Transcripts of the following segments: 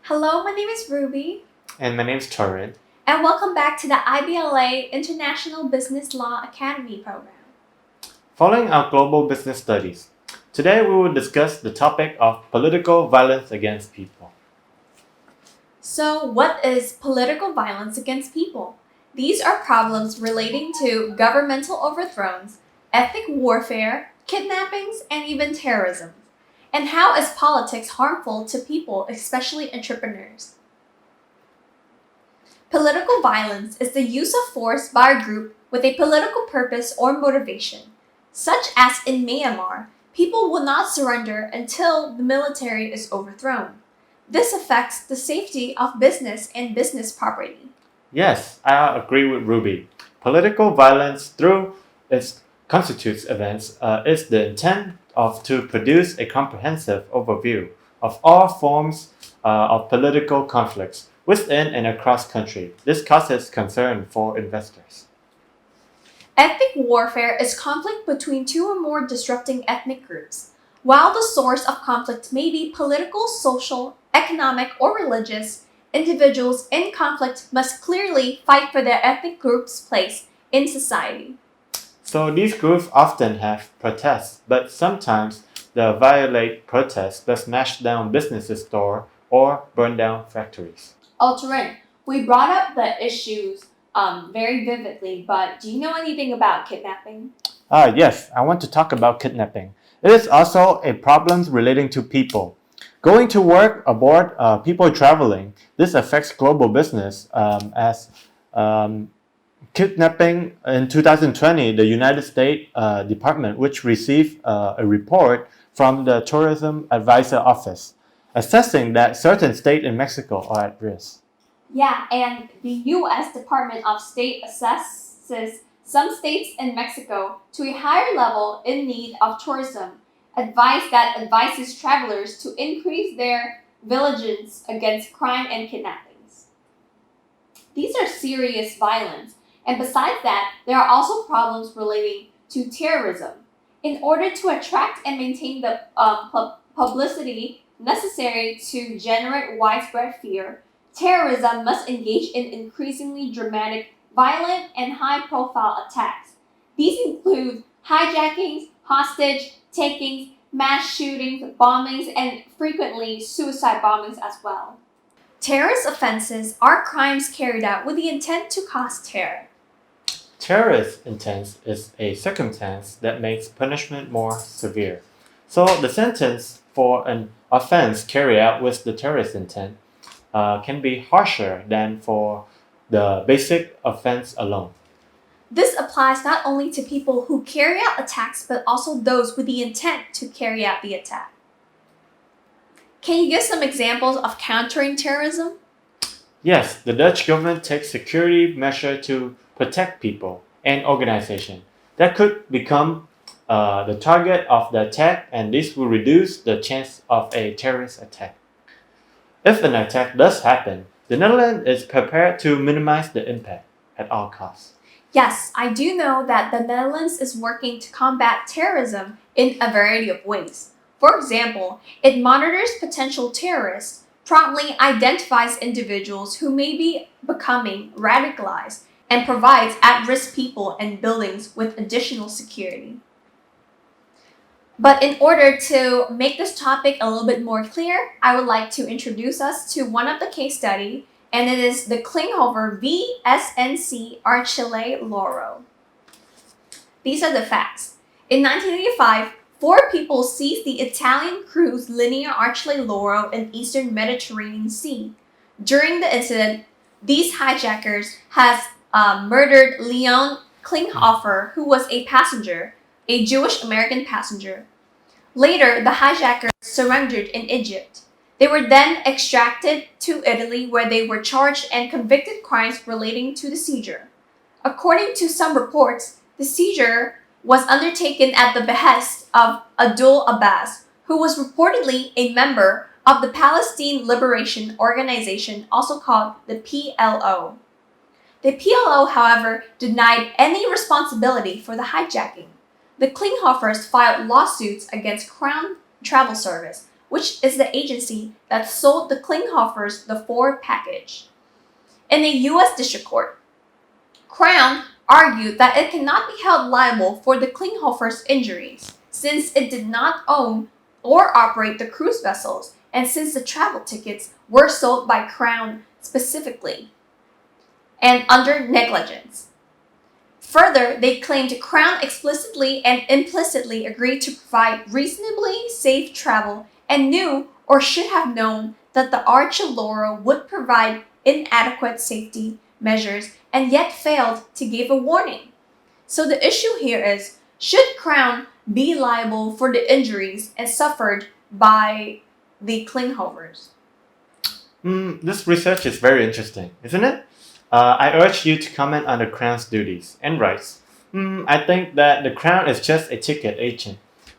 Hello, my name is Ruby, And my name's Taurine. and welcome back to the IBLA International Business Law Academy program. Following our global business studies, today we will discuss the topic of political violence against people. So, what is political violence against people? These are problems relating to governmental overthrows, ethnic warfare, kidnappings, and even terrorism. And how is politics harmful to people, especially entrepreneurs? Political violence is the use of force by a group with a political purpose or motivation, such as in Myanmar. People will not surrender until the military is overthrown. This affects the safety of business and business property. Yes, I agree with Ruby. Political violence, through its constitutes events, is the intent of to produce a comprehensive overview of all forms of political conflicts within and across country. This causes concern for investors. Ethnic warfare is conflict between two or more disrupting ethnic groups. While the source of conflict may be political, social, economic, or religious, individuals in conflict must clearly fight for their ethnic group's place in society. So these groups often have protests, but sometimes they violate protests by smash down businesses store or burn down factories. Taurine, we brought up the issues very vividly, but do you know anything about kidnapping? Yes, I want to talk about kidnapping. It is also a problem relating to people. Going to work aboard people traveling, this affects global business as kidnapping in 2020, the United States Department, which received a report from the Tourism Advisor Office, assessing that certain states in Mexico are at risk. Yeah, and the U.S. Department of State assesses some states in Mexico to a higher level in need of tourism. Advice that advises travelers to increase their vigilance against crime and kidnappings. These are serious violence, and besides that, there are also problems relating to terrorism. In order to attract and maintain the publicity necessary to generate widespread fear, terrorism must engage in increasingly dramatic, violent, and high profile attacks. These include hijackings, hostage takings, mass shootings, bombings, and frequently suicide bombings as well. Terrorist offenses are crimes carried out with the intent to cause terror. Terrorist intent is a circumstance that makes punishment more severe. So the sentence for an offense carried out with the terrorist intent can be harsher than for the basic offense alone. This applies not only to people who carry out attacks, but also those with the intent to carry out the attack. Can you give some examples of countering terrorism? Yes, the Dutch government takes security measures to protect people and organizations that could become the target of the attack, and this will reduce the chance of a terrorist attack. If an attack does happen, the Netherlands is prepared to minimize the impact at all costs. Yes, I do know that the Netherlands is working to combat terrorism in a variety of ways. For example, it monitors potential terrorists, promptly identifies individuals who may be becoming radicalized, and provides at risk people and buildings with additional security. But in order to make this topic a little bit more clear, I would like to introduce us to one of the case study, and it is the Klinghoffer v. SNC Archile Loro. These are the facts. In 1985, four people seized the Italian cruise Linea Archile Loro in eastern Mediterranean Sea. During the incident, these hijackers has murdered Leon Klinghoffer, who was a passenger, a Jewish American passenger. Later, the hijackers surrendered in Egypt. They were then extracted to Italy, where they were charged and convicted crimes relating to the seizure. According to some reports, the seizure was undertaken at the behest of Abdul Abbas, who was reportedly a member of the Palestine Liberation Organization, also called the PLO. The PLO, however, denied any responsibility for the hijacking. The Klinghoffers filed lawsuits against Crown Travel Service, which is the agency that sold the Klinghofers the Ford package. In a U.S. District Court, Crown argued that it cannot be held liable for the Klinghofers' injuries since it did not own or operate the cruise vessels and since the travel tickets were sold by Crown specifically and under negligence. Further, they claimed Crown explicitly and implicitly agreed to provide reasonably safe travel and knew or should have known that the Archiloro would provide inadequate safety measures and yet failed to give a warning. So the issue here is, should Crown be liable for the injuries and suffered by the Klinghofers? This research is very interesting, isn't it? I urge you to comment on the Crown's duties and rights. I think that the Crown is just a ticket agent.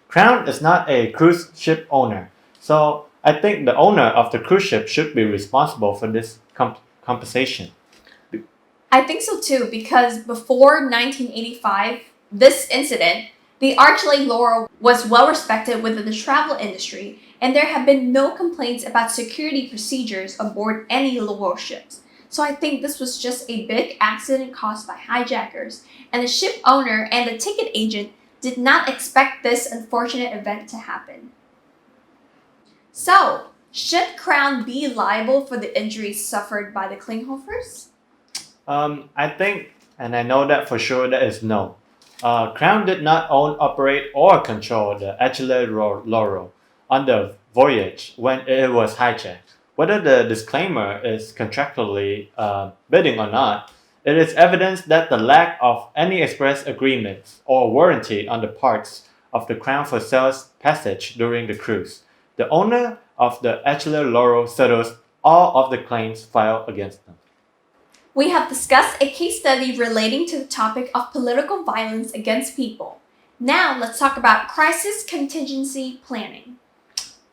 Crown is not a cruise ship owner, so I think the owner of the cruise ship should be responsible for this compensation. I think so too, because before 1985, this incident, the Archiloro was well respected within the travel industry, and there have been no complaints about security procedures aboard any Loro ships. So I think this was just a big accident caused by hijackers, and the ship owner and the ticket agent did not expect this unfortunate event to happen. So, should Crown be liable for the injuries suffered by the Klinghofers? I think, and I know that for sure, that is no. Crown did not own, operate, or control the Achille Lauro on the voyage when it was hijacked. Whether the disclaimer is contractually bidding or not, it is evidence that the lack of any express agreements or warranty on the parts of the Crown for sales passage during the cruise. The owner of the Achille Lauro settles all of the claims filed against them. We have discussed a case study relating to the topic of political violence against people. Now let's talk about crisis contingency planning.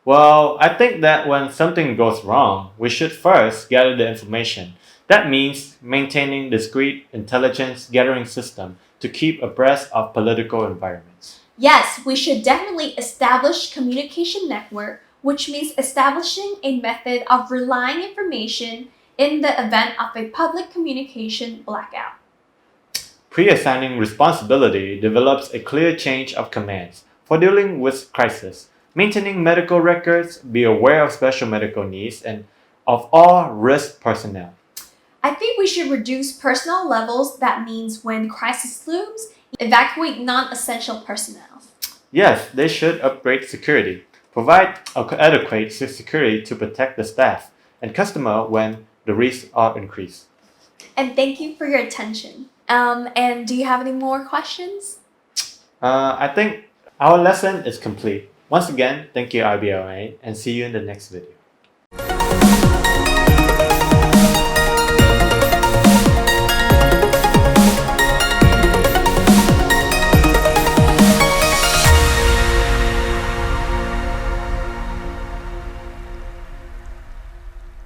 Well, I think that when something goes wrong, we should first gather the information. That means maintaining discrete intelligence gathering system to keep abreast of political environments. Yes, we should definitely establish communication network, which means establishing a method of relying information in the event of a public communication blackout. Pre-assigning responsibility develops a clear chain of commands for dealing with crisis. Maintaining medical records, be aware of special medical needs, and of all risk personnel. I think we should reduce personnel levels. That means when crisis looms, evacuate non-essential personnel. Yes, they should upgrade security, provide adequate security to protect the staff and customer when the risks are increased. And thank you for your attention. And do you have any more questions? I think our lesson is complete. Once again, thank you IBLA and see you in the next video.